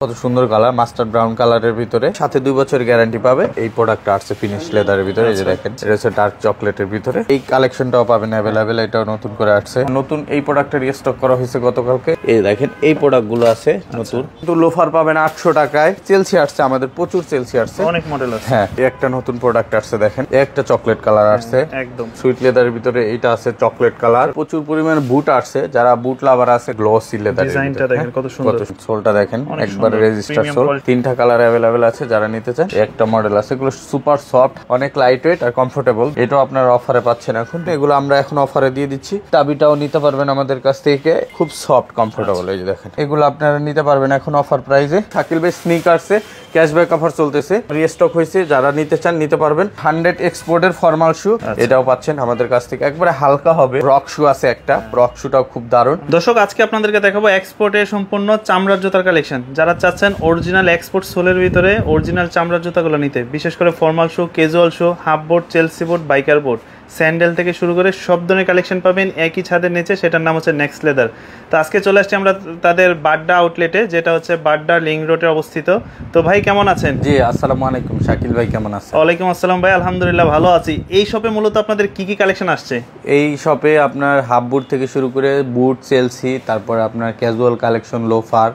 কত সুন্দর colour, mustard brown কালারের ভিতরে, সাথে 2 বছর গ্যারান্টি পাবে। এই প্রোডাক্টটা আসছে ফিনিশ লেদারের ভিতরে, এই যে দেখেন এটা হচ্ছে ডার্ক চকলেটের ভিতরে। এই কালেকশনটাও পাবেন অ্যাভেলেবেল, এটাও নতুন করে আসছে। নতুন এই প্রোডাক্টের স্টক করা হয়েছে গতকালকে। এই দেখেন এই প্রোডাক্টগুলো আছে নতুন, কিন্তু লোফার পাবেন 800 টাকায়। চেলসি আসছে আমাদের, প্রচুর চেলসি আসছে, অনেক মডেল আছে। হ্যাঁ, একটা নতুন প্রোডাক্ট আসছে দেখেন, একটা চকলেট কালার আসছে একদম সুইট লেদারের ভিতরে। এইটা আছে চকলেট কালার। প্রচুর পরিমাণে বুট আসছে, যারা বুট লাভার আছে গ্লসি লেদার। ডিজাইনটা দেখেন কত সুন্দর, সোলটা দেখেন একবার রেজিস্টার সোল। 3টা কালার অ্যাভেলেবেল আছে, যারা নিতে চান। একটা মডেল আছে, এগুলো সুপার সফট, অনেক লাইট ওয়েট আর কমফোর্টেবল। এটাও আপনারা অফারে পাচ্ছেন এখন। এগুলো আমরা এখন অফারে দিয়ে দিচ্ছি। চাবিটাও নিতে পারবেন আমাদের কাছ থেকে, খুব সফট কমফোর্টেবল। এই যে দেখেন এগুলো আপনারা নিতে পারবেন এখন অফার প্রাইসে। শাকিল ভাই স্নিকার্সে ক্যাশব্যাক অফার চলতেছে, রিস্টক হয়েছে, যারা নিতে চান নিতে পারবেন। 100 এক্সপোর্টের ফর্মাল শু, এটাও পাচ্ছেন আমাদের কাছ থেকে, একবারে হালকা হবে। রক শু আছে একটা, রক শুটাও খুব দারুণ। দর্শক আজকে আপনাদেরকে দেখাবো এক্সপোর্টের সম্পূর্ণ চামড়ার জুতার কালেকশন। যারা চাচ্ছেন অরিজিনাল এক্সপোর্ট সোলের ভিতরে অরিজিনাল চামড়ার জুতাগুলো নিতে, বিশেষ করে formal shoe, casual shoe, half boot, Chelsea boot, biker boot, sandal থেকে শুরু করে সব ধরনের কালেকশন পাবেন একই ছাদের নিচে। সেটার নাম হচ্ছে নেক্সট লেদার। তো আজকে চলে আসছি আমরা তাদের বাড্ডা আউটলেটে, যেটা হচ্ছে বাড্ডা লিংক রোডে অবস্থিত। তো ভাই কেমন আছেন? জি আসসালামু আলাইকুম, শাকিল ভাই কেমন আছেন? ওয়ালাইকুম আসসালাম ভাই, আলহামদুলিল্লাহ ভালো আছি। এই শপে মূলত আপনাদের কি কি কালেকশন আসছে? এই শপে আপনার হাফ বুট থেকে শুরু করে বুট, চেলসি, তারপরে আপনার ক্যাজুয়াল কালেকশন, লোফার,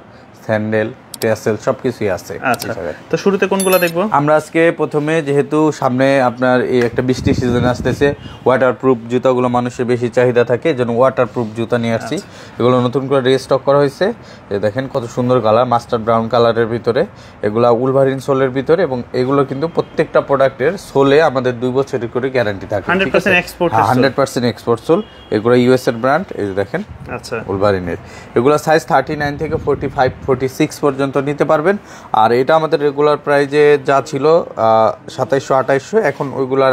স্যান্ডেল, টেসেল সবকিছুই আছে। আচ্ছা, তো শুরুতে কোনগুলো দেখবো আমরা আজকে? প্রথমে যেহেতু সামনে আপনার এই একটা বৃষ্টি সিজন আসতেছে, ওয়াটারপ্রুফ জুতাগুলো মানুষের বেশি চাহিদা থাকে, যেন ওয়াটারপ্রুফ জুতা নিয়ে আসছি। এগুলো নতুন করে রিস্টক করা হয়েছে। দেখেন কত সুন্দর কালার, মাস্টার্ড ব্রাউন কালারের ভিতরে। এগুলা উলভারিন সোলের ভিতরে, এবং এগুলো কিন্তু প্রত্যেকটা প্রোডাক্টের সোলে আমাদের 2 বছরের করে গ্যারান্টি থাকে। 100% এক্সপোর্ট, 100% এক্সপোর্ট সোল। এগুলো ইউএস এর ব্র্যান্ড। এই যে দেখেন আচ্ছা উলভারিনের। এগুলো সাইজ 39 থেকে 45, 46 পর্যন্ত নিতে পারবেন। আর এটা আমাদের রেগুলার প্রাইজে যা ছিল 2700-2800, এখন ওইগুলা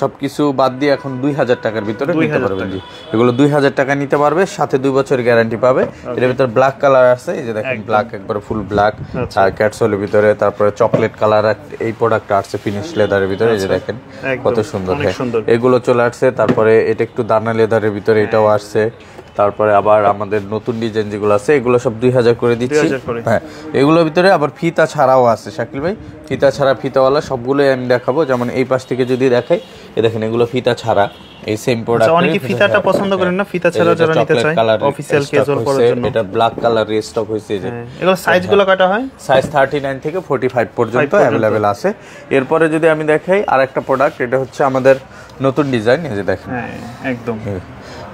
সবকিছু বাদ দিয়ে এখন 2000 টাকার ভিতরে নিতে পারবেন। জি, এগুলো 2000 টাকা নিতে পারবে, সাথে 2 বছর গ্যারান্টি পাবে। এর ভিতরে ব্ল্যাক কালার আছে, এই যে দেখেন ব্ল্যাক, একবারে ফুল ব্ল্যাক, আর ক্যাটসোলের ভিতরে। তারপরে চকলেট কালার এই প্রোডাক্টটা আসছে ফিনিশ লেদারের ভিতরে, এই যে দেখেন কত সুন্দর। এগুলো চলে আসছে। তারপরে এটা একটু দানা লেদারের ভিতরে, এটাও আসছে। তারপরে আবার আমাদের নতুন ডিজাইন যেগুলো আছে, এগুলো সব 2000 করে দিচ্ছি। হ্যাঁ, এগুলোর ভিতরে আবার ফিতা ছাড়াও আছে শাকিল ভাই, ফিতা ছাড়া, ফিতাওয়ালা সবগুলোই আমি দেখাবো। যেমন এই পাশ থেকে যদি দেখাই, এই দেখেন এগুলো ফিতা ছাড়া, এই সেম প্রোডাক্ট। অনেকে ফিতাটা পছন্দ করেন না, ফিতা ছাড়া যারা নিতে চায় অফিশিয়াল ক্যাজুয়াল পরার জন্য এটা ব্ল্যাক কালার রিস্টক হয়েছে। যে এগুলো সাইজগুলো কয়টা হয়? সাইজ 39 থেকে 45 পর্যন্ত अवेलेबल আছে। এরপরে যদি আমি দেখাই আরেকটা প্রোডাক্ট, এটা হচ্ছে আমাদের নতুন ডিজাইন। এই যে দেখেন একদম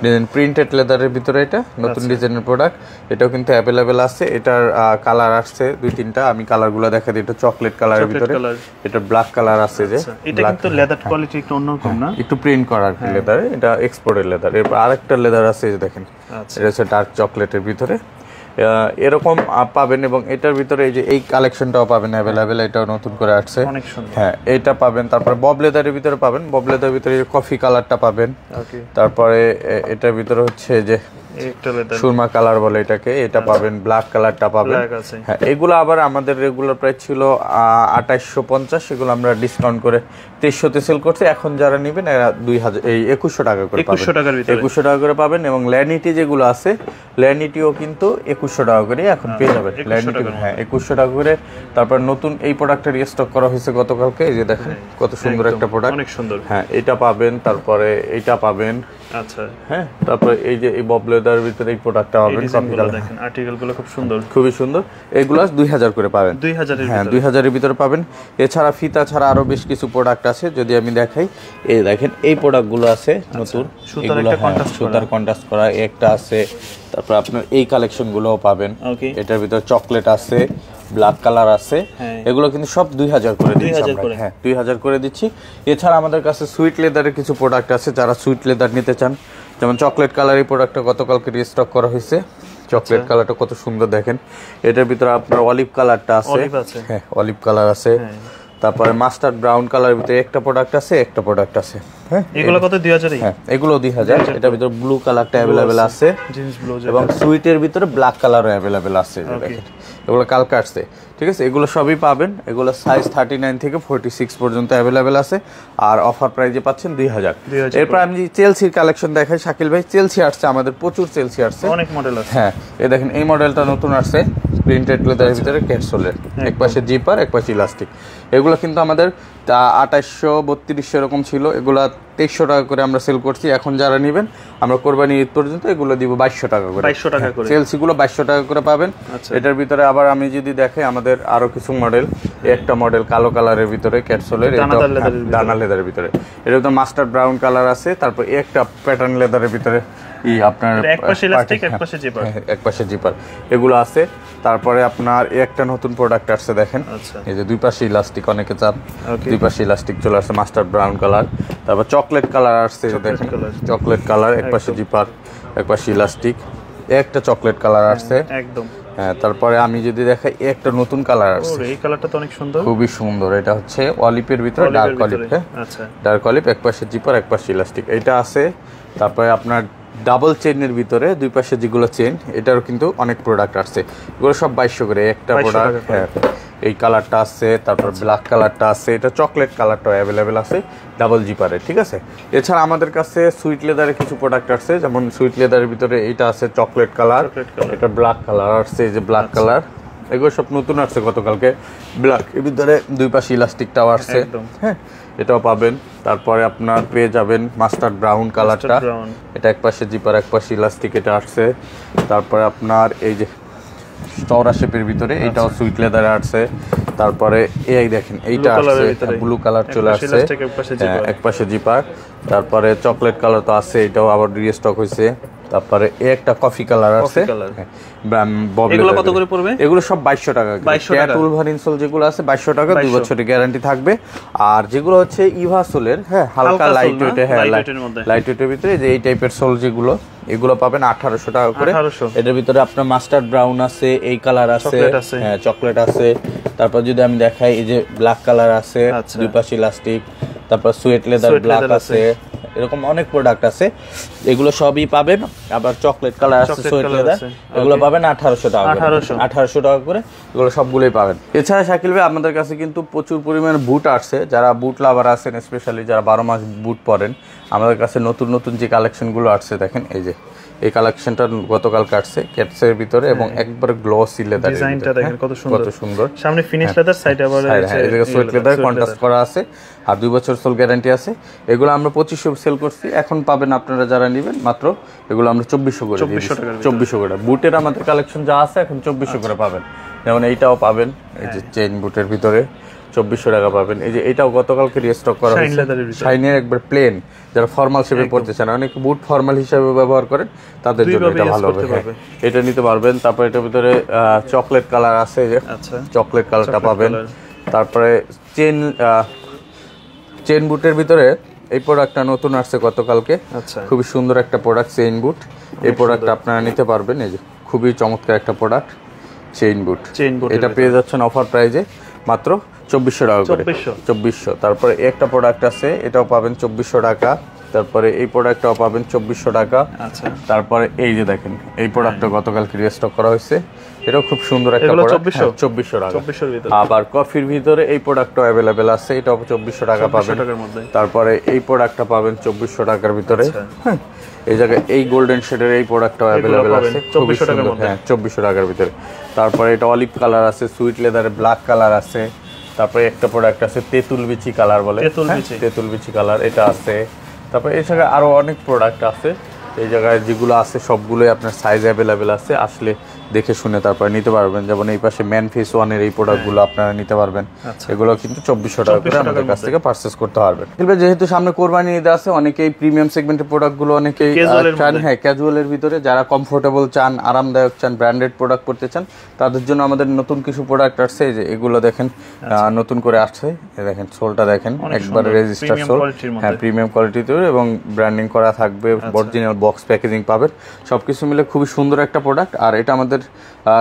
ডিজাইন প্রিন্টেড লেদারের ভিতরে, এটা নতুন ডিজাইনের প্রোডাক্ট। এটাও কিন্তু অ্যাভেলেবেল আছে। এটার কালার আসছে 2-3টা, আমি কালারগুলো দেখা দিই। এটা চকলেট কালারের ভিতরে, এটা ব্ল্যাক কালার আছে। যে এটা কিন্তু লেদার কোয়ালিটি একটু অন্যরকম না, একটু প্রিন্ট করা লেদার, এটা এক্সপোর্টের লেদার। এরপর আরেকটা লেদার আছে, এই যে দেখেন এটা হচ্ছে ডার্ক চকলেটের ভিতরে। এরকম পাবেন, এবং এটার ভিতরে এই যে এই কালেকশনটাও পাবেন অ্যাভেলেবেল, এটাও নতুন করে আসছে। হ্যাঁ, এটা পাবেন। তারপরে বব লেদারের ভিতরে পাবেন, বব লেদারের ভিতরে কফি কালারটা পাবেন। তারপরে এটার ভিতরে হচ্ছে যে সুরমা কালার বলে এটাকে, এটা পাবেন। ব্ল্যাক কালারটা পাবেন। হ্যাঁ, এগুলো আবার আমাদের রেগুলার প্রাইস ছিল 2850, এগুলো আমরা ডিসকাউন্ট করে 2300-তে সেল করছি। এখন যারা নেবেন এরা 2100 টাকা করে পাবেন, 2100 টাকা করে পাবেন। এবং ল্যানিটি যেগুলো আছে, ল্যানিটিও কিন্তু 2100 টাকা করে এখন পেয়ে যাবেন। ল্যানিটি হ্যাঁ 2100 টাকা করে। তারপর নতুন এই প্রোডাক্টের স্টক করা হয়েছে গতকালকে, এই যে দেখেন কত সুন্দর একটা প্রোডাক্ট, অনেক সুন্দর। হ্যাঁ, এটা পাবেন। তারপরে এইটা পাবেন। আচ্ছা, হ্যাঁ, তারপরে এই যে এই বব লেদারের ভিতরে এই প্রোডাক্টটা পাবেন। দেখেন আর্টিকেলগুলো খুব সুন্দর, খুবই সুন্দর। এগুলো 2000 করে পাবেন, 2000 হ্যাঁ 2000 এর ভিতরে পাবেন। এছাড়া ফিতা ছাড়া আরো বেশ কিছু প্রোডাক্ট আছে, যদি আমি দেখাই। এই দেখেন এই প্রোডাক্টগুলো আছে নতুন, এগুলো সুতার কন্ট্রাস্ট করা একটা আছে। তারপর আপনার এই কালেকশনগুলোও পাবেন। এটার ভিতরে চকলেট আছে, ব্ল্যাক কালার আছে। এগুলো কিন্তু সব 2000 করে দিচ্ছি। হ্যাঁ, 2000 করে দিচ্ছি। এছাড়া আমাদের কাছে সুইট লেদারের কিছু প্রোডাক্ট আছে, যারা সুইট লেদার নিতে চান। যেমন চকলেট কালার এই প্রোডাক্টটা গতকালকে রিস্টক করা হয়েছে। চকলেট কালারটা কত সুন্দর দেখেন। এটার ভিতরে আপনার অলিভ কালারটা আছে। হ্যাঁ, অলিভ কালার আছে। তারপরে মাস্টার্ড ব্রাউন কালারের ভিতরে একটা প্রোডাক্ট আছে, একটা প্রোডাক্ট আছে। হ্যাঁ, এগুলো কত? 2000। হ্যাঁ, এগুলো 2000। এটার ভিতরে ব্লু কালারটা अवेलेबल আছে, জিন্স ব্লু, এবং সুইটের ভিতরে ব্ল্যাক কালারও अवेलेबल আছে। দেখেন এগুলো কালকে আসছে, ঠিক আছে। এগুলো সবই পাবেন। এগুলো সাইজ 39 থেকে 46 পর্যন্ত अवेलेबल আছে। আর অফার প্রাইজে পাচ্ছেন 2000। এরপর আমি চেলসির কালেকশন দেখাই শাকিল ভাই। চেলসি আসছে আমাদের, প্রচুর চেলসি আসছে, অনেক মডেল আছে। হ্যাঁ, এই দেখেন এই মডেলটা নতুন আসছে। প্রিন্টেড লেদারের ভিতরে ক্যাটসোলের, এক পাশে জিপার এক পাশে ইলাস্টিক। এগুলো কিন্তু আমাদের 2800-3200 এরকম ছিল, এগুলা 2300 টাকা করে আমরা সেল করছি। এখন যারা নেবেন আমরা কোরবানি ঈদ পর্যন্ত এগুলো দিব 2200 টাকা করে। 2200 টাকা করে চেলসিগুলো 2200 টাকা করে পাবেন। এটার ভিতরে আবার আমি যদি দেখাই আমাদের আরো কিছু মডেল, একটা মডেল কালো কালারের ভিতরে ক্যাটসোলের, ডানা লেদারের ভিতরে, এটা তো মাস্টার ব্রাউন কালার আছে। তারপর একটা প্যাটার্ন লেদারের ভিতরে আপনার এক পাশে ইলাস্টিক এক পাশে জিপার, এক পাশে জিপার, এগুলো আছে। তারপরে আপনার একটা নতুন প্রোডাক্ট আসছে দেখেন, এই যে দুই পাশে ইলাস্টিক, অনেকে চান দুই পাশে ইলাস্টিক চলে আসছে, মাস্টার ব্রাউন কালার। তারপর চকলেট কালার আসছে, দেখেন চকলেট কালার, এক পাশে জিপার এক পাশে ইলাস্টিক, একটা চকলেট কালার আসছে একদম। হ্যাঁ, তারপরে আমি যদি দেখাই একটা নতুন কালার আসছে, এই কালারটা তো অনেক সুন্দর, খুবই সুন্দর। এটা হচ্ছে অলিভের ভিতরে ডার্ক অলিভ, আচ্ছা ডার্ক অলিভ, এক পাশে জিপার এক পাশে ইলাস্টিক, এটা আছে। তারপরে আপনার ডাবল চেইনের ভিতরে দুই পাশে যেগুলো চেইন, এটারও কিন্তু অনেক প্রোডাক্ট আসছে, এগুলো সব 2200 করে একটা প্রোডাক্ট। হ্যাঁ, এই কালারটা আছে, তারপর ব্ল্যাক কালারটা আছে, এটা চকলেট কালারটা অ্যাভেলেবেল আছে ডাবল জিপারে, ঠিক আছে। এছাড়া আমাদের কাছে সুইট লেদারের কিছু প্রোডাক্ট আসছে, যেমন সুইট লেদারের ভিতরে এইটা আছে চকলেট কালার, এটা ব্ল্যাক কালার আসছে, এই যে ব্ল্যাক কালার, এগুলো সব নতুন আসছে গতকালকে। ব্ল্যাক এর ভিতরে দুই পাশে ইলাস্টিকটাও আসছে, হ্যাঁ এটাও পাবেন। তারপরে আপনার পেয়ে যাবেন মাস্টার্ড ব্রাউন কালারটা, এটা এক পাশে জিপার এক পাশে ইলাস্টিক, এটা আসছে। তারপরে আপনার এই যে চওড়া শেপের ভিতরে এটাও সুইট লেদারে আসছে। তারপরে এই দেখেন এইটা আসছে ব্লু কালার চলে আসছে, এক পাশে জিপার। তারপরে চকলেট কালার তো আছে, এটাও আবার রিস্টক হয়েছে। তারপরে একটা কফি কালার আছে, এগুলো কত করে পড়বে? এগুলো সব 2200 টাকা। ক্যাটুল ভারিনসোল যেগুলো আছে 2200 টাকা, 2 বছরের গ্যারান্টি থাকবে। আর যেগুলো হচ্ছে ইভাসোলের, হ্যাঁ হালকা লাইট ওয়েট, হ্যাঁ লাইট ওয়েটের ভিতরে যে এই টাইপের সোল যেগুলো, এগুলো পাবেন 1800 টাকা করে। এটার ভিতরে আপনার মাস্টার্ড ব্রাউন আছে, এই কালার আছে, হ্যাঁ চকলেট আছে। তারপর যদি আমি দেখাই এই যে ব্ল্যাক কালার আছে, দুই পাশে ইলাস্টিক, তারপর সুয়েট লেদার ব্ল্যাক আছে, এরকম অনেক প্রোডাক্ট আছে, এগুলো সবই পাবেন। আবার চকলেট কালার আছে, সুয়েট লেদার, এগুলো পাবেন 1800 টাকা, 1800 টাকা করে, এগুলো সবগুলোই পাবেন। এছাড়া শাকিল ভাই আমাদের কাছে কিন্তু প্রচুর পরিমাণে বুট আসছে, যারা বুট লাভার আছেন, স্পেশালি যারা 12 মাস বুট পরেন, আমাদের কাছে নতুন নতুন যে কালেকশনগুলো আসছে দেখেন, এই যে এই কালেকশনটা গতকাল কাটছে ক্যাটসের ভিতরে, এবং একবার গ্লসি লেদার, ডিজাইনটা দেখেন কত সুন্দর, সামনে ফিনিশ লেদার, সাইডে আবার এই যে সুয়েট লেদার কন্ট্রাস্ট করা আছে, আর 2 বছর সোল গ্যারান্টি আছে। এগুলো আমরা 2500 সেল করছি, এখন পাবেন আপনারা যারা নেবেন মাত্র এগুলো আমরা 2400 করে দিচ্ছি, 2400 করে। বুটের আমাদের কালেকশন যা আছে এখন 2400 করে পাবেন। যেমন এইটাও পাবেন, এই যে চেইন বুটের ভিতরে 2400 টাকা পাবেন। এই যে এটাও গতকালকে রিস্টক করা হয়েছে, শাইনের একবার প্লেন, যারা ফর্মাল শেপে পড়তে চান, অনেক বুট ফর্মাল হিসেবে ব্যবহার করেন, তাদের জন্য এটা ভালো হবে, এটা নিতে পারবেন। তারপর এটার ভিতরে চকলেট কালার আছে, যে চকলেট কালারটা পাবেন। তারপরে চেন বুটের ভিতরে এই প্রোডাক্টটা নতুন আসছে গতকালকে, খুবই সুন্দর একটা প্রোডাক্ট চেইন বুট, এই প্রোডাক্টটা আপনারা নিতে পারবেন। এই যে খুবই চমৎকার একটা প্রোডাক্ট চেইন বুট, এটা পেয়ে যাচ্ছেন অফার প্রাইজে মাত্র 2400 টাকা করে, 2400। তারপরে একটা প্রোডাক্ট আছে, এটাও পাবেন 2400 টাকা। তারপরে এই প্রোডাক্টটাও পাবেন 2400 টাকা। তারপরে এই যে দেখেন এই প্রোডাক্টটা গতকালকে রিস্টক করা হয়েছে, এটাও খুব সুন্দর একটা প্রোডাক্ট, 2400 টাকা। আবার কফির ভিতরে এই প্রোডাক্টও অ্যাভেলেবেল আছে, এটাও 2400 টাকা পাবেন। তারপরে এই প্রোডাক্টটা পাবেন 2400 টাকার ভিতরে। হ্যাঁ, এই জায়গায় এই গোল্ডেন শেডের এই প্রোডাক্টটাও অ্যাভেলেবেল আছে, 2400 টাকার মধ্যে, হ্যাঁ 2400 টাকার ভিতরে। তারপরে এটা অলিভ কালার আছে, সুইট লেদারে ব্ল্যাক কালার আছে। তারপরে একটা প্রোডাক্ট আছে তেঁতুল বিচি কালার বলে, তেঁতুল বিচি কালার, এটা আছে। তারপরে এই জায়গায় আরো অনেক প্রোডাক্ট আছে, এই জায়গায় যেগুলো আছে সবগুলোই আপনার সাইজ অ্যাভেলেবেল আছে, আসলে দেখে শুনে তারপরে নিতে পারবেন। যেমন এই পাশে ম্যান ফেস 1 এর এই প্রোডাক্টগুলো আপনারা নিতে পারবেন, এগুলো কিন্তু 2400 টাকা করে আমাদের কাছ থেকে পারচেজ করতে পারবেন। যেহেতু সামনে কোরবানি ঈদ আছে, অনেকেই প্রিমিয়াম সেগমেন্টের প্রোডাক্টগুলো অনেকেই চান, হ্যাঁ ক্যাজুয়ালের ভিতরে যারা কমফোর্টেবল চান, আরামদায়ক চান, ব্র্যান্ডেড প্রোডাক্ট পড়তে চান, তাদের জন্য আমাদের নতুন কিছু প্রোডাক্ট আসছে। যে এগুলো দেখেন নতুন করে আসছে, দেখেন সোলটা দেখেন একবার রেজিস্টার সোল, হ্যাঁ প্রিমিয়াম কোয়ালিটিতে, এবং ব্র্যান্ডিং করা থাকবে, অরিজিনাল বক্স প্যাকেজিং পাবেন, সবকিছু মিলে খুবই সুন্দর একটা প্রোডাক্ট। আর এটা আমাদের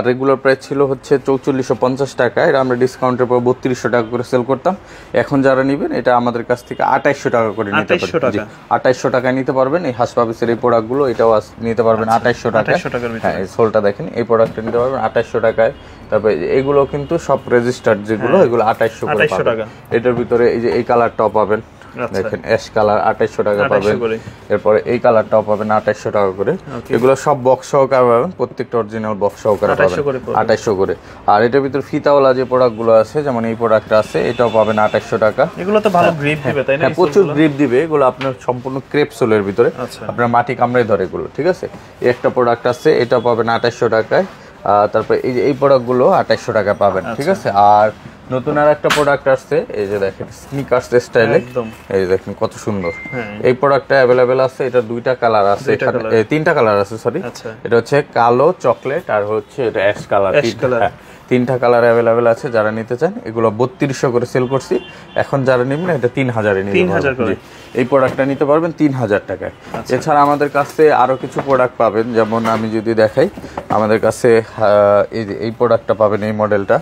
রেগুলার প্রাইস ছিল হচ্ছে 4450 টাকা, এটা আমরা ডিসকাউন্টের পর 3200 টাকা করে সেল করতাম। এখন যারা নেবেন এটা আমাদের কাছ থেকে 2800 টাকা করে নিতে পারবেন, 2800 টাকায় নিতে পারবেন। এই হাসপাবিসের এই প্রোডাক্টগুলো এটাও নিতে পারবেন 2800 টাকায়, হ্যাঁ এই সোলটা দেখেন, এই প্রোডাক্টটা নিতে পারবেন 2800 টাকায়। তারপরে এগুলো কিন্তু সব রেজিস্টার্ড যেগুলো, এগুলো 2800 করে পাবেন। এটার ভিতরে এই যে এই কালারটাও পাবেন দেখেন অ্যাশ কালার 2800 টাকা পাবেন। এরপরে এই কালারটাও পাবেন 2800 টাকা করে। এগুলো সব বক্স সহকারে পাবেন, প্রত্যেকটা অরিজিনাল বক্স সহকারে পাবেন 2800 করে। আর এটার ভিতর ফিতাওয়ালা যে প্রোডাক্টগুলো আছে, যেমন এই প্রোডাক্টটা আছে, এটাও পাবেন 2800 টাকা। এগুলো তো ভালো গ্রিপ দিবে তাই না? হ্যাঁ, প্রচুর গ্রিপ দিবে। এগুলো আপনার সম্পূর্ণ ক্রেপ সোলের ভিতরে, আপনার মাটি কামড়ে ধরে এগুলো, ঠিক আছে। এই একটা প্রোডাক্ট আছে, এটা পাবেন 2800 টাকায়। তারপরে এই প্রোডাক্টগুলো 2800 টাকা পাবেন, ঠিক আছে। আর নতুন আর একটা প্রোডাক্ট আসছে, এই যে দেখেন স্নিকার্স স্টাইলে, এই যে দেখেন কত সুন্দর। এই প্রোডাক্টটা অ্যাভেলেবেল আছে, এটা দুইটা কালার আছে, তিনটা কালার আছে সরি। এটা হচ্ছে কালো, চকলেট আর হচ্ছে এটা অ্যাশ কালার। তিনটা কালার অ্যাভেলেবেল আছে, যারা নিতে চান। এগুলো 3200 করে সেল করছি, এখন যারা নেবেন এটা 3000 এ নিতে পারবেন। এই প্রোডাক্টটা নিতে পারবেন 3000 টাকায়। এছাড়া আমাদের কাছে আরো কিছু প্রোডাক্ট পাবেন, যেমন আমি যদি দেখাই, আমাদের কাছে এই প্রোডাক্টটা পাবেন, এই মডেলটা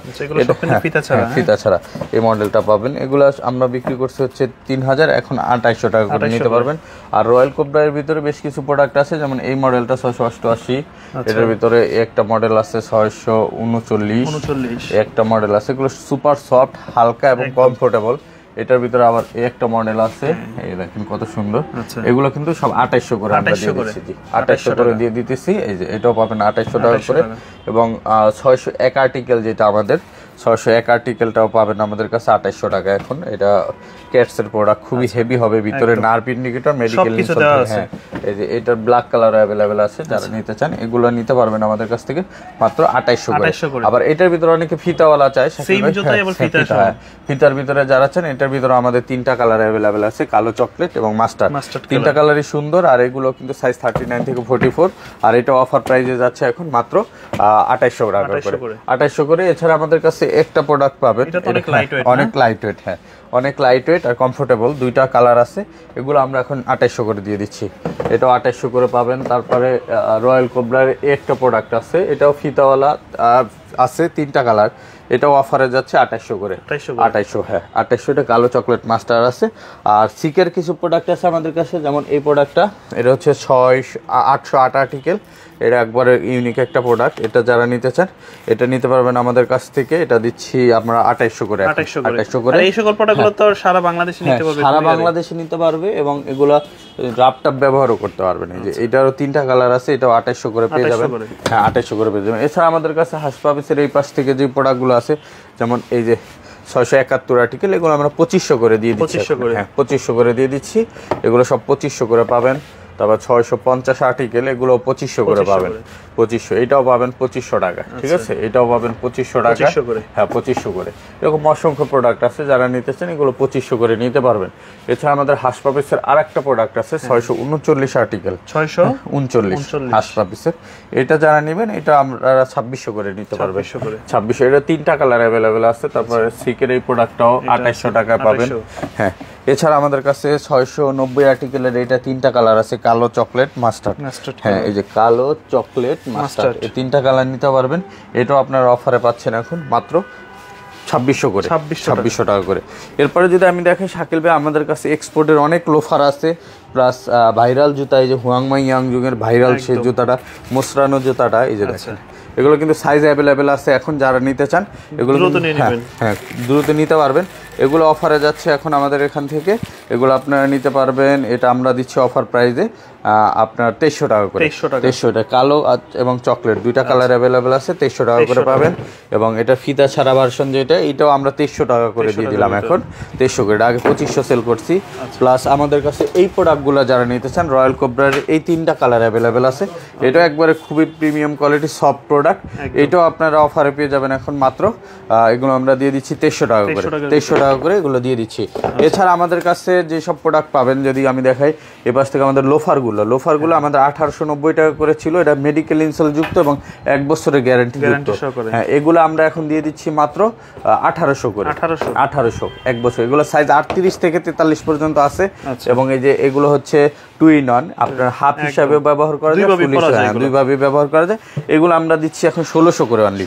ফিতা ছাড়া এই মডেলটা পাবেন। এগুলো আমরা বিক্রি করছি হচ্ছে 3000, এখন 2800 টাকা করে নিতে পারবেন। আর রয়্যাল কোবরার ভিতরে বেশ কিছু প্রোডাক্ট আছে, যেমন এই মডেলটা 688, এটার ভিতরে একটা মডেল আছে 639, একটা মডেল আছে। এগুলো সুপার সফট, হালকা এবং কমফোর্টেবল। এটার ভিতরে আবার একটা মডেল আছে, এই দেখেন কত সুন্দর। এগুলো কিন্তু সব 2800 করে আমরা দিয়ে দিচ্ছি, 2800 করে দিয়ে দিতেছি। এই যে এটাও পাবেন 2800 টাকা করে। এবং 601 আর্টিকেল, যেটা আমাদের 601 আর্টিকেলটাও পাবেন আমাদের কাছে 2800 টাকা এখন। এটা ক্যাটস এর প্রোডাক্ট, খুবই হেভি হবে, ভিতরে নার্ভ ইন্ডিকেটর, মেডিকেল ইনসুলেশন। হ্যাঁ, এই যে এটার ব্ল্যাক কালার अवेलेबल আছে, যারা নিতে চান এগুলো নিতে পারবেন আমাদের কাছ থেকে মাত্র 2800 করে। আবার এটার ভিতরে অনেকে ফিতাওয়ালা চায়, ফিতার ভিতরে যারা চান, এটার ভিতরে আমাদের তিনটা কালার अवेलेबल আছে, কালো, চকলেট এবং মাস্টার্ড। তিনটা কালারই সুন্দর। আর এগুলো কিন্তু সাইজ 39 থেকে 44। আর এটা অফার প্রাইসে যাচ্ছে এখন মাত্র 2800 টাকা করে, 2800 করে। এছাড়া আমাদের কাছে একটা প্রোডাক্ট পাবেন, অনেক লাইট ওয়েট, হ্যাঁ অনেক লাইট ওয়েট আর কমফোর্টেবল, দুইটা কালার আছে। এগুলো আমরা এখন 2800 করে দিয়ে দিচ্ছি, এটাও 2800 করে পাবেন। তারপরে রয়্যাল কোবরার একটা প্রোডাক্ট আছে, এটাও ফিতাওয়ালা আছে, তিনটা কালার, এটাও অফারে যাচ্ছে 2800 করে। 2800, হ্যাঁ 2800। এটা কালো, চকলেট, মাস্টার আছে। আর সিকের কিছু প্রোডাক্ট আছে আমাদের কাছে, যেমন এই প্রোডাক্টটা, এটা হচ্ছে 808 আর্টিকেল। এটা একবারে ইউনিক একটা প্রোডাক্ট। এটা যারা নিতে চান এটা নিতে পারবেন আমাদের কাছ থেকে। এটা দিচ্ছি আমরা 2800 করে। 2800 করে। এই সকল প্রোডাক্টগুলো তো সারা বাংলাদেশে নিতে পারবে, সারা বাংলাদেশে নিতে পারবে, এবং এগুলা ল্যাপটপ ব্যবহারও করতে পারবেন। এই যে এটারও তিনটা কালার আছে, এটাও 2800 করে পেয়ে যাবেন। হ্যাঁ 2800 করে পেয়ে যাবেন। এছাড়া আমাদের কাছে হাসপাবিসের এই পাশ থেকে যে প্রোডাক্টগুলো আছে, যেমন এই যে 671 আর্টিকেল, এগুলো আমরা 2500 করে দিয়ে দিচ্ছি। 2500 করে দিয়ে দিচ্ছি। এগুলো সব 2500 করে পাবেন। তারপর 650 আর্টিকেল, এগুলো 2500 করে পাবেন। 2500, এটাও পাবেন 2500 টাকা, ঠিক আছে। এটাও পাবেন 2500 টাকা, হ্যাঁ 2500 করে। এরকম অসংখ্য প্রোডাক্ট আছে, যারা নিতে চান এগুলো 2500 করে নিতে পারবেন। এছাড়া আমাদের হাসপাবিসের আর একটা প্রোডাক্ট আছে 639 আর্টিকেল, 639 হাসপাবিসের। এটা যারা নেবেন এটা আমরা 2600 করে নিতে পারবেন। 2600, এটা তিনটা কালার अवेलेबल আছে। তারপরে সিকের এই প্রোডাক্টটাও 2800 টাকা পাবেন। হ্যাঁ, এছাড়া আমাদের কাছে 690 আর্টিকেলের এটা তিনটা কালার আছে, কালো, চকলেট, মাস্টার্ড। হ্যাঁ, এই যে কালো, চকলেট, মাস্টার্ড, এই তিনটা কালার নিতে পারবেন। এটাও আপনারা অফারে পাচ্ছেন এখন মাত্র 2600 করে, 2600 টাকা করে। এরপরে যদি আমি দেখি শাকিল ভাই, আমাদের কাছে এক্সপোর্টের অনেক লোফার আছে, প্লাস ভাইরাল জুতা, এই যে হুয়াংমাই ইয়াংজুংয়ের ভাইরাল সেই জুতাটা, মোসরানো জুতাটা, এই যে দেখেন এগুলো কিন্তু সাইজ अवेलेबल আছে এখন, যারা নিতে চান এগুলো হ্যাঁ দ্রুত নিতে পারবেন। এগুলো অফারে যাচ্ছে এখন আমাদের এখান থেকে, এগুলো আপনারা নিতে পারবেন। এটা আমরা দিচ্ছি অফার প্রাইসে আপনার 2300 টাকা করে। 2300 টাকা, কালো এবং চকলেট দুইটা কালার अवेलेबल আছে, 2300 টাকা করে পাবেন। এবং এটা ফিতা ছাড়া ভার্সন যেটা, এটাও আমরা 2300 টাকা করে দিয়ে দিলাম এখন, 2300 করে। আগে 2500 সেল করছি। প্লাস আমাদের কাছে এই প্রোডাক্টগুলো যারা নিতে চান, রয়্যাল কোবরার এই তিনটা কালার अवेलेबल আছে। এটাও একবারে খুবই প্রিমিয়াম কোয়ালিটি সফট প্রোডাক্ট, এটাও আপনারা অফারে পেয়ে যাবেন এখন মাত্র। এগুলো আমরা দিয়ে দিচ্ছি 2300 টাকা করে, 2300 টাকা করে এগুলো দিয়ে দিচ্ছি। এছাড়া আমাদের কাছে যেসব প্রোডাক্ট পাবেন, যদি আমি দেখাই এপাশ থেকে, আমাদের লোফারগুলো আমাদের 1890 টাকা করে ছিল। এটা মেডিকেল ইনসোল যুক্ত এবং 1 বছরের গ্যারান্টি যুক্ত। হ্যাঁ, এগুলো আমরা এখন দিয়ে দিচ্ছি মাত্র 1800 করে। 1800 1 বছর। এগুলো সাইজ 38 থেকে 43 পর্যন্ত আছে। এবং এই যে এগুলো হচ্ছে 2 in 1, আপনার হাফ হিসাবে ব্যবহার করা যায়, দুইভাবে ব্যবহার করা যায়। এগুলো আমরা দিচ্ছি এখন 1600 করে, অনলি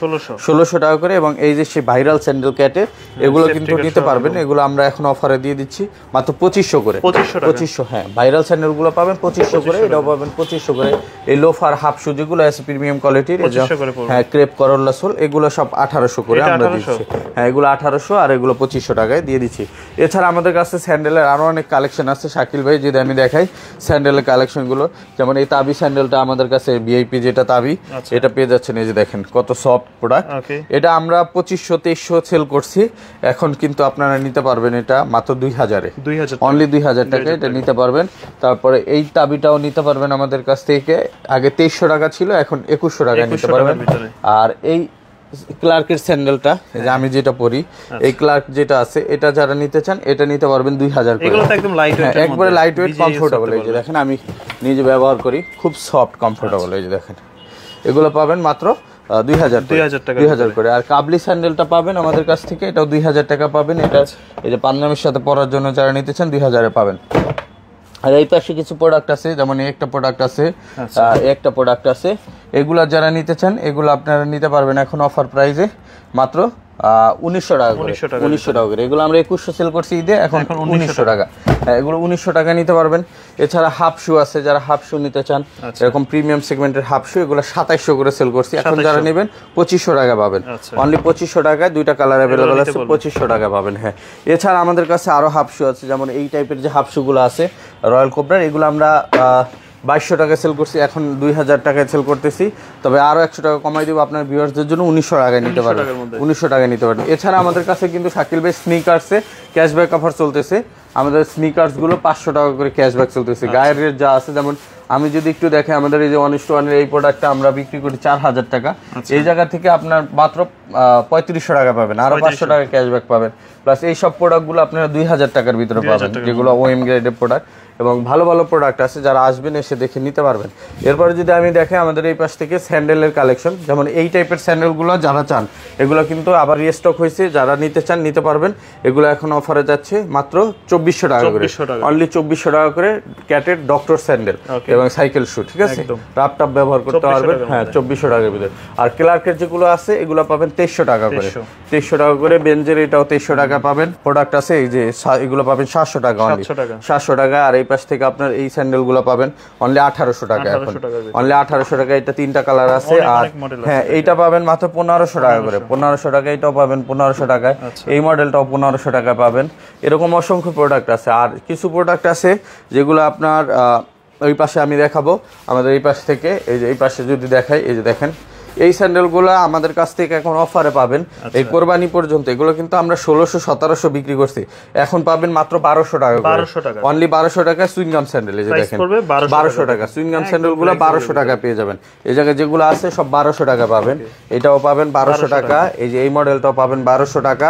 1600 টাকা করে। এবং এই যে সেই ভাইরাল স্যান্ডেল ক্যাটের, এগুলো কিন্তু নিতে পারবেন। এগুলো আমরা এখন অফারে দিয়ে দিচ্ছি মাত্র 2500 করে। 2500, হ্যাঁ ভাইরাল স্যান্ডেলগুলো পাবেন 2500 2500 করে, এটাও পাবেন 2500 করে। এই লোফার হাফ শু যেগুলো আছে প্রিমিয়াম কোয়ালিটির, হ্যাঁ ক্রেপ করোলা সোল, এগুলো সব 1800 করে আমরা দিচ্ছি। হ্যাঁ এগুলো 1800 আর এগুলো 2500 টাকায় দিয়ে দিচ্ছি। এছাড়া আমাদের কাছে স্যান্ডেলের আরো অনেক কালেকশন আছে শাকিল ভাই, যদি আমি দেখাই স্যান্ডেলের কালেকশনগুলো, যেমন এই তাবি স্যান্ডেলটা আমাদের কাছে ভিআইপি যেটা তাবি, এটা পেয়ে যাচ্ছেন। এই যে দেখেন কত সফট প্রোডাক্ট, এটা আমরা 2500-2300 সেল করছি, এখন কিন্তু আপনারা নিতে পারবেন এটা মাত্র 2000-এ, অনলি 2000 টাকা এটা নিতে পারবেন। তারপরে এই তাবিটাও নিতে পারবেন আমাদের কাছ থেকে, আগে 2300 টাকা ছিল, এখন 2100 টাকায় নিতে পারবেন। আর এই ক্লার্কের স্যান্ডেলটা যে আমি যেটা পরি, এই ক্লার্ক যেটা আছে, এটা যারা নিতে চান এটা নিতে পারবেন 2000 করে, একবারে লাইট ওয়েট কমফোর্টেবল। এই যে দেখেন আমি নিজে ব্যবহার করি, খুব সফট কমফোর্টেবল। এই যে দেখেন এগুলো পাবেন মাত্র 2000 করে। আর কাবলি স্যান্ডেলটা পাবেন আমাদের কাছ থেকে, এটাও 2000 টাকা পাবেন। এটা এই যে পাঞ্জাবির সাথে পরার জন্য যারা নিতে চান 2000-এ পাবেন। আর এই পাশে কিছু প্রোডাক্ট আছে, যেমন একটা প্রোডাক্ট আছে, একটা প্রোডাক্ট আছে, এগুলা যারা নিতে চান এগুলো আপনারা নিতে পারবেন এখন অফার প্রাইসে মাত্র 1900 টাকা করে। 1900 টাকা করে, এগুলো আমরা 2100 সেল করছি ঈদে, এখন 1900 টাকা। এগুলো 1900 টাকা নিতে পারবেন। এছাড়া হাফ শু আছে, যারা হাফ শু নিতে চান, এরকম প্রিমিয়াম সেগমেন্টের হাফ শু, এগুলো 2700 করে সেল করছি, এখন যারা নেবেন 2500 টাকা পাবেন, অনলি 2500 টাকায়। দুইটা কালার অ্যাভেলেবল আছে, 2500 টাকা পাবেন। হ্যাঁ এছাড়া আমাদের কাছে আরো হাফ শু আছে, যেমন এই টাইপের যে হাফ শুগুলো আছে রয়্যাল কোবরার, এগুলো আমরা 2200 টাকায় সেল করছি, এখন 2000 টাকায় সেল করতেছি। তবে আরো 100 টাকা কমাই দেবো আপনার ভিউয়ার্সদের জন্য, 1900 টাকায় নিতে পারবেন, 1900 টাকায় নিতে পারবেন। এছাড়া আমাদের কাছে কিন্তু শাকিল ভাই স্নিকার্সে ক্যাশব্যাক অফার চলতেছে, আমাদের স্নিকার্স গুলো 500 টাকা করে ক্যাশব্যাক চলতেছে। গায়ের রেট যা আছে, যেমন আমি যদি একটু দেখে, আমাদের এই যে 1:1 এই প্রোডাক্টটা আমরা বিক্রি করি 4000 টাকা, এই জায়গা থেকে আপনার মাত্র 3500 টাকা পাবেন, আরো 500 টাকা ক্যাশব্যাক পাবেন। প্লাস এই সব প্রোডাক্টগুলো আপনারা 2000 টাকার ভিতরে পাবেন, যেগুলো ওএম গ্রেডের প্রোডাক্ট, এবং ভালো ভালো প্রোডাক্ট আছে, যারা আসবেন এসে দেখে নিতে পারবেন। এরপরে যদি আমি দেখে আমাদের এই পাশ থেকে স্যান্ডেলের কালেকশন, যেমন এই টাইপের স্যান্ডেলগুলো যারা চান, এগুলো কিন্তু আবার রিস্টক হয়েছে, যারা নিতে চান নিতে পারবেন। এগুলো এখন অফারে যাচ্ছে মাত্র 2400 টাকা করে, অনলি 2400 টাকা করে। ক্যাটের ডক্টর স্যান্ডেল এবং সাইকেল শু, ঠিক আছে, রাপটাপ ব্যবহার করতে পারবেন। হ্যাঁ 2400 টাকার ভিতরে। আর ক্লার্কের যেগুলো আছে এগুলো পাবেন 2300 টাকা করে, 2300 টাকা করে। বেঞ্জের এটাও 2300 টাকা পাবেন। প্রোডাক্ট আছে এই যে এগুলো পাবেন 700 টাকা, অনলি 700 টাকা। আর এই পাশ থেকে আপনার এই স্যান্ডেল গুলো পাবেন অনলি 1800 টাকা, এখন অনলি 1800 টাকা। এটা 3টা কালার আছে। আর হ্যাঁ এইটা পাবেন মাত্র 1500 টাকা করে, 1500 টাকা। এটাও পাবেন 1500 টাকায়, এই মডেলটাও 1500 টাকা পাবেন। এরকম অসংখ্য প্রোডাক্ট আছে। আর কিছু প্রোডাক্ট আছে যেগুলো আপনার ওই পাশে আমি দেখাবো, আমাদের এই পাশ থেকে। এই যে এই পাশে যদি দেখাই, এই যে দেখেন এই স্যান্ডেলগুলো আমাদের কাছ থেকে এখন অফারে পাবেন এই কোরবানি পর্যন্ত। এগুলো কিন্তু আমরা 1600-1700 বিক্রি করছি, এখন পাবেন মাত্র 1200 টাকা, অনলি 1200 টাকা। সুইংগাম স্যান্ডেল, এই যে দেখেন 1200 টাকা সুইংগাম স্যান্ডেলগুলো 1200 টাকা পেয়ে যাবেন। এই জায়গায় যেগুলো আছে সব 1200 টাকা পাবেন। এটাও পাবেন 1200 টাকা, এই যে এই মডেলটাও পাবেন 1200 টাকা।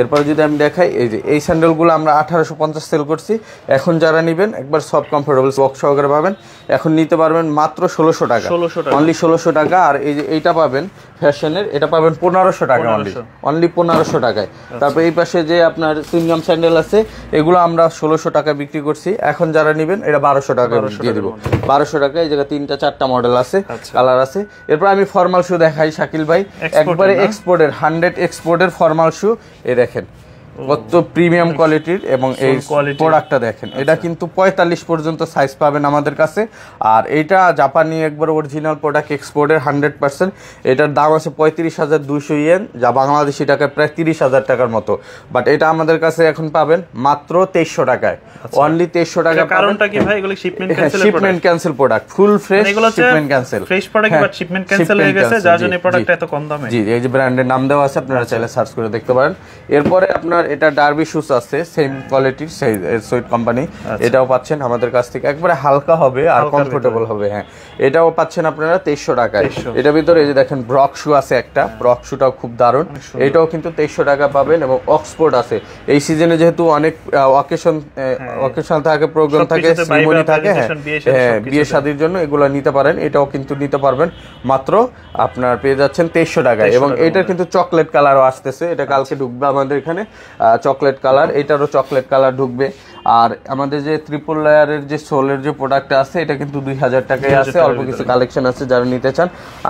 এরপর যদি আমি দেখাই, এই যে এই স্যান্ডেলগুলো আমরা 1850 সেল করছি, এখন যারা নেবেন একবার সব কমফোর্টেবল বক্স সহকারে পাবেন, এখন নিতে পারবেন মাত্র 1600 টাকা, অনলি 1600 টাকা। আর এই যে এইটা পাবেন ফ্যাশনের, এটা পাবেন 1500 টাকা, অনলি 1500 টাকায়। তারপর এই পাশে যে আপনার সুইংগাম স্যান্ডেল আছে, এগুলো আমরা 1600 টাকা বিক্রি করছি, এখন যারা নেবেন এটা 1200 টাকা দিয়ে দিব, 1200 টাকা। এই জায়গায় 3টা-4টা মডেল আছে, কালার আছে। এরপর আমি ফর্মাল শু দেখাই শাকিল ভাই, একবারে এক্সপোর্টের 100 এক্সপোর্টের ফর্মাল শু। এই দেখেন কত প্রিমিয়াম কোয়ালিটির, এবং এই প্রোডাক্টটা দেখেন, এটা কিন্তু 45 পর্যন্ত সাইজ পাবেন আমাদের কাছে। আর এটা জাপানি একবার অরিজিনাল প্রোডাক্ট, এক্সপোর্টের 100%। এটার দাম আছে 35,200 ইয়েন, যা বাংলাদেশি টাকায় প্রায় 30,000 টাকার মতো। বাট এটা আমাদের কাছে এখন পাবেন মাত্র 2300 টাকায়, অনলি 2300 টাকা। কারণটা কি ভাই? এগুলো shipment cancel product, full fresh shipment cancel, fresh product but shipment cancel হয়ে গেছে, যার জন্য প্রোডাক্টটা এত কম দামে। জি, এই যে ব্র্যান্ডের নাম দেওয়া আছে, আপনারা চাইলে সার্চ করে দেখতে পারেন। এরপরে আপনার এটা ডার্বি শুজ আছে, সেম কোয়ালিটির, সেই সুইট কোম্পানি, এটাও পাচ্ছেন আমাদের কাছ থেকে, একবারে হালকা হবে আর কমফোর্টেবল হবে। হ্যাঁ এটাও পাচ্ছেন আপনারা 2300 টাকায়। এটার ভিতরে এই যে দেখেন ব্রক শু আছে একটা, ব্রক শুটাও খুব দারুণ, এটাও কিন্তু 2300 টাকা পাবেন। এবং অক্সফোর্ড আছে, এই সিজনে যেহেতু অনেক অকেশন থাকে, প্রোগ্রাম থাকে, সেরিমনি থাকে, হ্যাঁ বিয়ে শাদীর জন্য এগুলো নিতে পারেন। এটাও কিন্তু নিতে পারবেন মাত্র আপনার পেয়ে যাচ্ছেন 2300 টাকায়। এবং এটার কিন্তু চকলেট কালারও আসতেছে, এটা কালকে ঢুকবে আমাদের এখানে, চকলেট কালার, এটারও চকলেট কালার ঢুকবে। আর আমাদের যে ট্রিপল লেয়ারের যে সোলের যে প্রোডাক্ট আছে এটা কিন্তু 2000 টাকায় আছে, অল্প কিছু কালেকশন আছে যারা নিতে চান।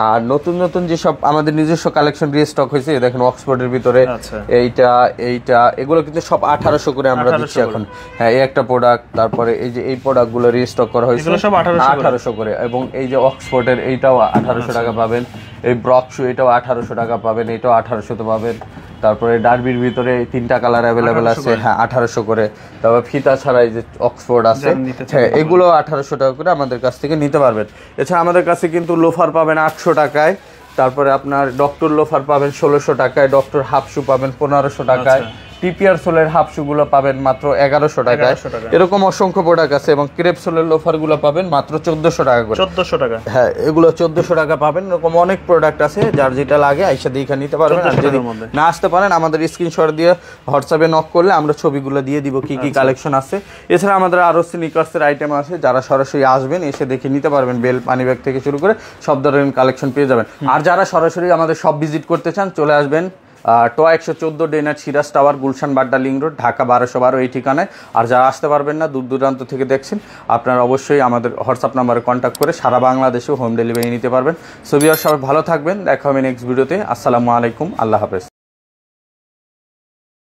আর নতুন নতুন যেসব আমাদের নিজস্ব কালেকশন রিস্টক হয়েছে, দেখেন অক্সফোর্ডের ভিতরে এইটা এগুলো কিন্তু সব 1800 করে আমরা দিচ্ছি এখন। হ্যাঁ, এই একটা প্রোডাক্ট, তারপরে এই যে এই প্রোডাক্টগুলো রিস্টক করা হয়েছে সব 1800 করে, এবং এই যে অক্সফোর্ডের এইটাও 1800 টাকা পাবেন, এই ব্রক শু এটাও 1800 টাকা পাবেন, এটাও 1800 তে পাবেন। তারপরে ডার্বির ভিতরে 3টা কালার অ্যাভেলেবেল আছে, হ্যাঁ 1800 করে। তারপর ফিতা ছাড়া এই যে অক্সফোর্ড আছে, হ্যাঁ এগুলো 1800 টাকা করে আমাদের কাছ থেকে নিতে পারবেন। এছাড়া আমাদের কাছে কিন্তু লোফার পাবেন 800 টাকায়, তারপরে আপনার ডক্টর লোফার পাবেন 1600 টাকায়, ডক্টর হাফ শু পাবেন 1500 টাকায়, টিপিআর সোলের হাফ শু গুলো পাবেন মাত্র 1100 টাকায়। এরকম অসংখ্য প্রোডাক্ট আছে, এবং ক্রেপ সোলের লোফার গুলো পাবেন মাত্র 1400 টাকা করে। 1400 টাকা, হ্যাঁ এগুলো 1400 টাকা পাবেন। এরকম অনেক প্রোডাক্ট আছে, যার যেটা লাগে আইসা দেখে নিতে পারবেন। আর যদি না আসতে পারেন আমাদের স্ক্রিনশট দিয়ে হোয়াটসঅ্যাপে নক করলে আমরা ছবিগুলো দিয়ে দিব কি কি কালেকশন আছে। এছাড়া আমাদের আরো স্নিকার্সের আইটেম আছে, যারা সরাসরি আসবেন এসে দেখে নিতে পারবেন। বেল মানি ব্যাগ থেকে শুরু করে সব ধরনের কালেকশন পেয়ে যাবেন। আর যারা সরাসরি আমাদের সব ভিজিট করতে চান চলে আসবেন টোয়া 114 ডেনার Siraj tower, Gulshan Badda link road, Dhaka 1212 এই ঠিকানায়। আর যারা আসতে পারবেন না, দূর দূরান্ত থেকে দেখছেন, আপনারা অবশ্যই আমাদের হোয়াটসঅ্যাপ নাম্বারে কন্ট্যাক্ট করে সারা বাংলাদেশেও হোম ডেলিভারি নিতে পারবেন। সো ভিউয়ার্স, সবাই ভালো থাকবেন, দেখা হবে নেক্সট ভিডিওতে। আসসালামু আলাইকুম, আল্লাহ হাফেজ।